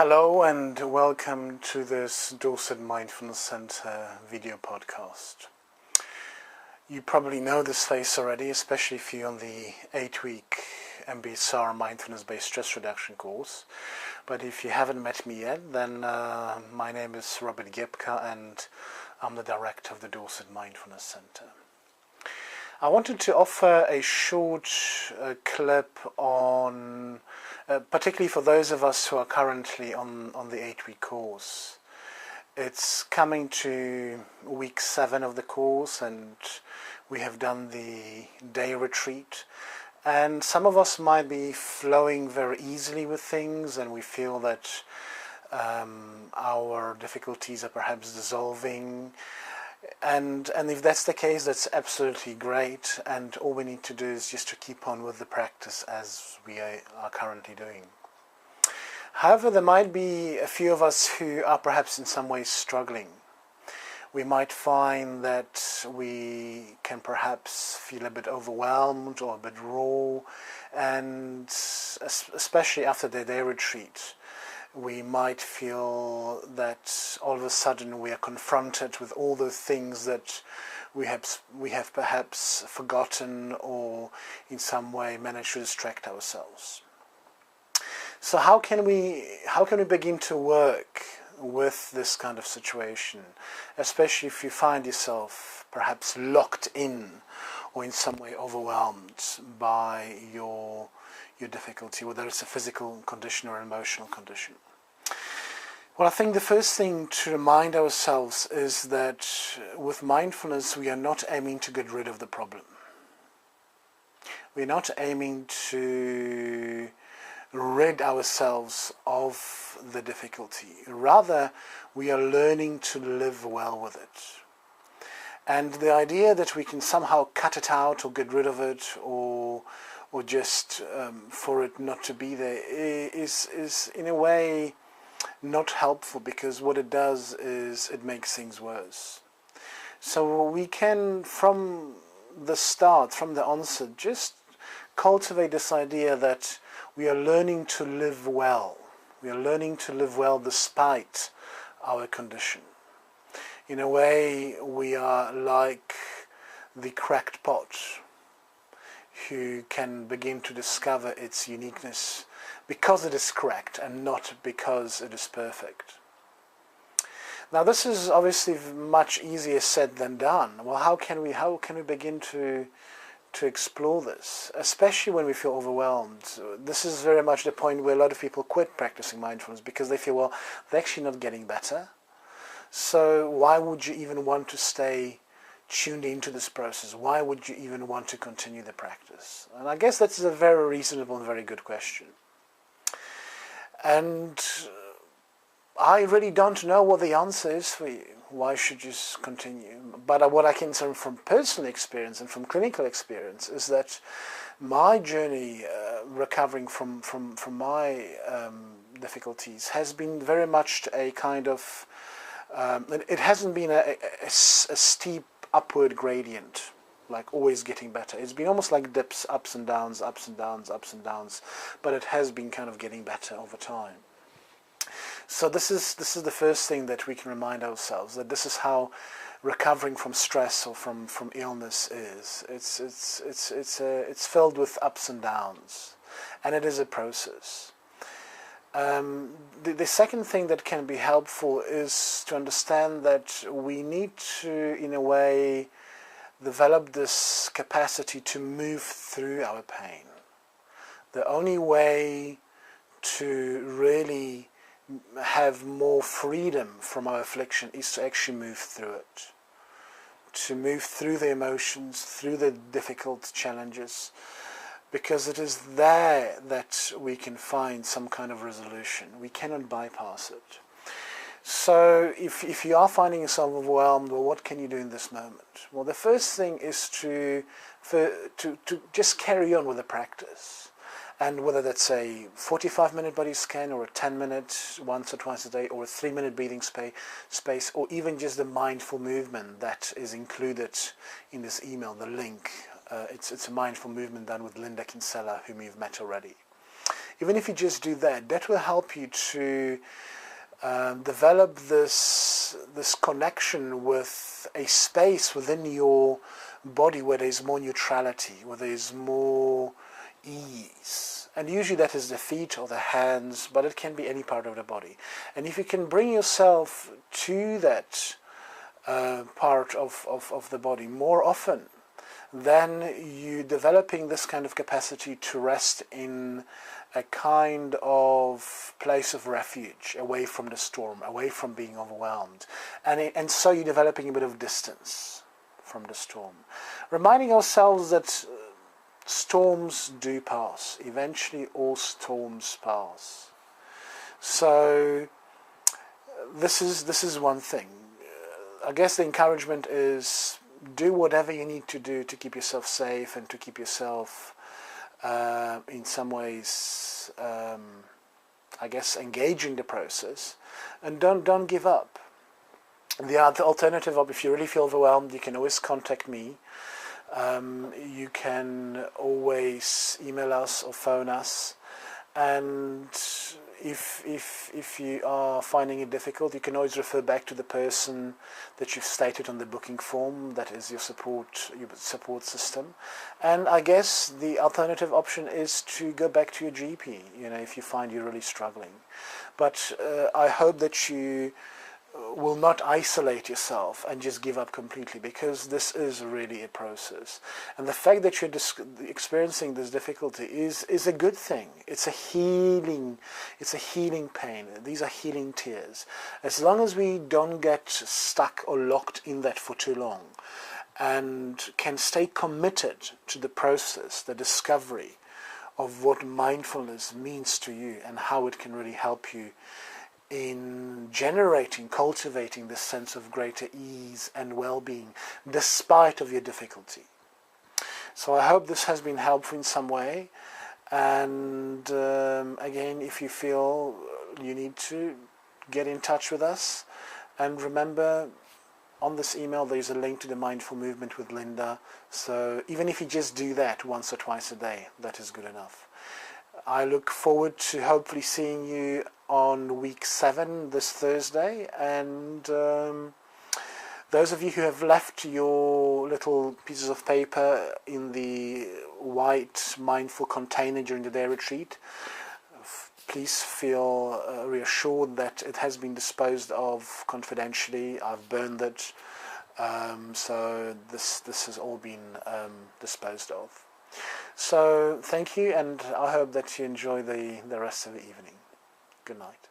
Hello and welcome to this Dorset Mindfulness Center video podcast. You probably know this face already, especially if you're on the 8-week MBSR Mindfulness-based stress reduction course. But if you haven't met me yet, then my name is Robert Giepka and I'm the director of the Dorset Mindfulness Center. I wanted to offer a short clip on, particularly for those of us who are currently on the 8-week course. It's coming to week 7 of the course and we have done the day retreat. And some of us might be flowing very easily with things and we feel that our difficulties are perhaps dissolving. And if that's the case, that's absolutely great, and all we need to do is just to keep on with the practice as we are currently doing. However, there might be a few of us who are perhaps in some ways struggling. We might find that we can perhaps feel a bit overwhelmed or a bit raw, and especially after the day retreat, we might feel that all of a sudden we are confronted with all the things that we have perhaps forgotten or in some way managed to distract ourselves. So how can we begin to work with this kind of situation, especially if you find yourself perhaps locked in or in some way overwhelmed by your difficulty, whether it's a physical condition or an emotional condition? Well, I think the first thing to remind ourselves is that with mindfulness we are not aiming to get rid of the problem. We're not aiming to rid ourselves of the difficulty. Rather, we are learning to live well with it. And the idea that we can somehow cut it out or get rid of it or just for it not to be there is in a way not helpful, because what it does is it makes things worse. So we can, from the start, from the onset, just cultivate this idea that we are learning to live well. We are learning to live well despite our condition. In a way, we are like the cracked pot who can begin to discover its uniqueness because it is cracked and not because it is perfect. Now this is obviously much easier said than done. Well, how can we begin to explore this, especially when we feel overwhelmed? This is very much the point where a lot of people quit practicing mindfulness because they feel, well, they're actually not getting better. So why would you even want to stay tuned into this process? Why would you even want to continue the practice? And I guess that's a very reasonable and very good question. And I really don't know what the answer is for you. Why should you continue? But what I can say from personal experience and from clinical experience is that my journey recovering from my difficulties has been very much a kind of it hasn't been a steep upward gradient, like always getting better. It's been almost like dips, ups and downs, ups and downs, ups and downs, but it has been kind of getting better over time. So this is the first thing that we can remind ourselves, that this is how recovering from stress or from illness is. It's filled with ups and downs, and it is a process. The second thing that can be helpful is to understand that we need to, in a way, develop this capacity to move through our pain. The only way to really have more freedom from our affliction is to actually move through it. To move through the emotions, through the difficult challenges, because it is there that we can find some kind of resolution. We cannot bypass it. So if you are finding yourself overwhelmed, well, what can you do in this moment? Well, the first thing is to just carry on with the practice. And whether that's a 45-minute body scan or a 10-minute once or twice a day or a 3-minute breathing space, or even just the mindful movement that is included in this email, the link. It's a mindful movement done with Linda Kinsella, whom you've met already. even if you just do that, that will help you to develop this connection with a space within your body where there's more neutrality, where there's more ease. And usually that is the feet or the hands, but it can be any part of the body. And if you can bring yourself to that part of the body more often, then you're developing this kind of capacity to rest in a kind of place of refuge, away from the storm, away from being overwhelmed. And so you're developing a bit of distance from the storm. Reminding ourselves that storms do pass. Eventually all storms pass. So this is one thing. I guess the encouragement is do whatever you need to do to keep yourself safe and to keep yourself in some ways, I guess, engaging the process, and don't give up. The alternative, if you really feel overwhelmed, you can always contact me. You can always email us or phone us, and if you are finding it difficult, you can always refer back to the person that you've stated on the booking form. That is your support system. And I guess the alternative option is to go back to your GP, if you find you're really struggling. But I hope that you will not isolate yourself and just give up completely, because this is really a process. And the fact that you're experiencing this difficulty is a good thing. It's a healing pain. These are healing tears. As long as we don't get stuck or locked in that for too long, and can stay committed to the process, the discovery of what mindfulness means to you and how it can really help you in cultivating this sense of greater ease and well-being despite of your difficulty. So I hope this has been helpful in some way, and again, if you feel you need to, get in touch with us, and remember, on this email there is a link to the Mindful Movement with Linda, so even if you just do that once or twice a day, that is good enough. I look forward to hopefully seeing you on week 7 this Thursday, and those of you who have left your little pieces of paper in the white mindful container during the day retreat, please feel reassured that it has been disposed of confidentially. I've burned it, so this has all been disposed of. So thank you, and I hope that you enjoy the rest of the evening. Good night.